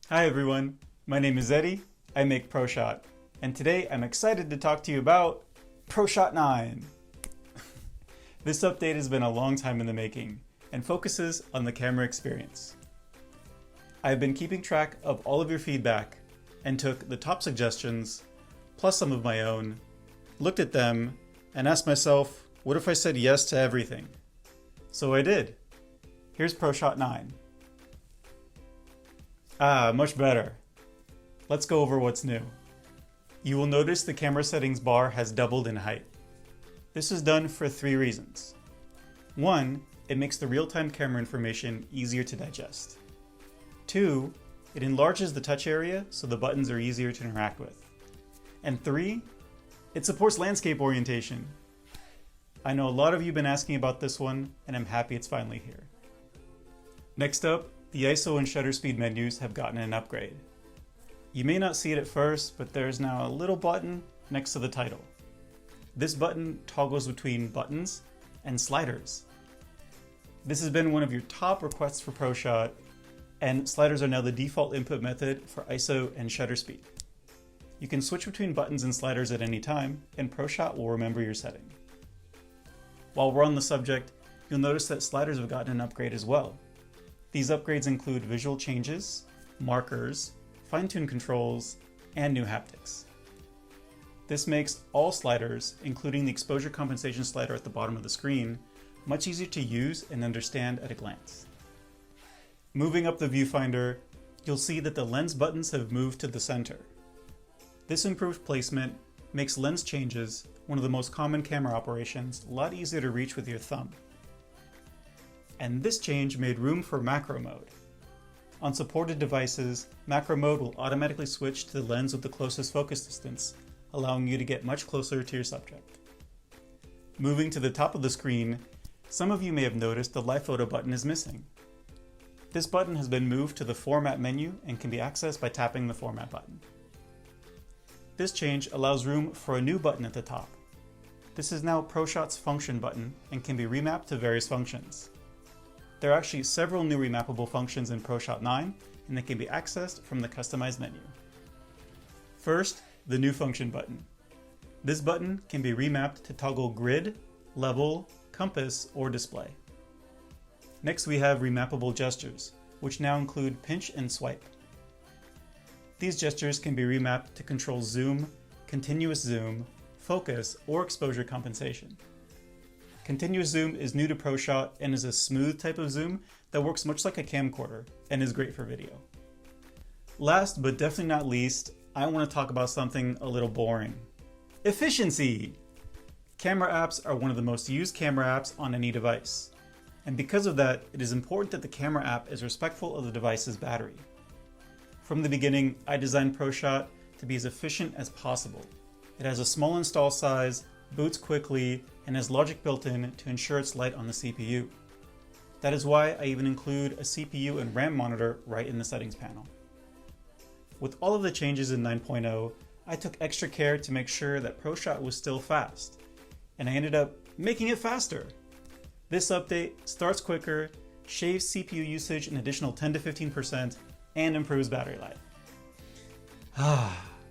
Hi everyone, my name is Eddie, I make ProShot, and today I'm excited to talk to you about ProShot 9. This update has been a long time in the making and focuses on the camera experience. I've been keeping track of all of your feedback and took the top suggestions, plus some of my own, looked at them, and asked myself, what if I said yes to everything? So I did. Here's ProShot 9. Much better. Let's go over what's new. You will notice the camera settings bar has doubled in height. This is done for 3 reasons. 1, it makes the real-time camera information easier to digest. 2, it enlarges the touch area so the buttons are easier to interact with. And 3, it supports landscape orientation. I know a lot of you have been asking about this one, and I'm happy it's finally here. Next up, the ISO and shutter speed menus have gotten an upgrade. You may not see it at first, but there's now a little button next to the title. This button toggles between buttons and sliders. This has been one of your top requests for ProShot, and sliders are now the default input method for ISO and shutter speed. You can switch between buttons and sliders at any time, and ProShot will remember your setting. While we're on the subject, you'll notice that sliders have gotten an upgrade as well. These upgrades include visual changes, markers, fine-tune controls, and new haptics. This makes all sliders, including the exposure compensation slider at the bottom of the screen, much easier to use and understand at a glance. Moving up the viewfinder, you'll see that the lens buttons have moved to the center. This improved placement makes lens changes, one of the most common camera operations, a lot easier to reach with your thumb. And this change made room for macro mode. On supported devices, macro mode will automatically switch to the lens with the closest focus distance, allowing you to get much closer to your subject. Moving to the top of the screen, some of you may have noticed the live photo button is missing. This button has been moved to the format menu and can be accessed by tapping the format button. This change allows room for a new button at the top. This is now ProShot's function button and can be remapped to various functions. There are actually several new remappable functions in ProShot 9, and they can be accessed from the Customize menu. First, the new function button. This button can be remapped to toggle grid, level, compass, or display. Next, we have remappable gestures, which now include pinch and swipe. These gestures can be remapped to control zoom, continuous zoom, focus, or exposure compensation. Continuous zoom is new to ProShot and is a smooth type of zoom that works much like a camcorder and is great for video. Last but definitely not least, I want to talk about something a little boring. Efficiency! Camera apps are one of the most used camera apps on any device. And because of that, it is important that the camera app is respectful of the device's battery. From the beginning, I designed ProShot to be as efficient as possible. It has a small install size, boots quickly, and has logic built in to ensure it's light on the CPU. That is why I even include a CPU and RAM monitor right in the settings panel. With all of the changes in 9.0, I took extra care to make sure that ProShot was still fast, and I ended up making it faster. This update starts quicker, shaves CPU usage an additional 10 to 15%, and improves battery life.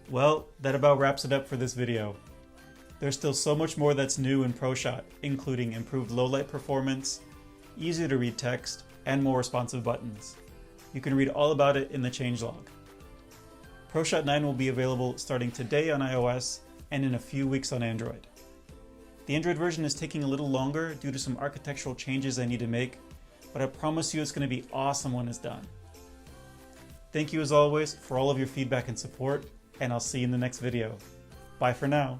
Well, that about wraps it up for this video. There's still so much more that's new in ProShot, including improved low-light performance, easier to read text, and more responsive buttons. You can read all about it in the changelog. ProShot 9 will be available starting today on iOS and in a few weeks on Android. The Android version is taking a little longer due to some architectural changes I need to make, but I promise you it's going to be awesome when it's done. Thank you as always for all of your feedback and support, and I'll see you in the next video. Bye for now.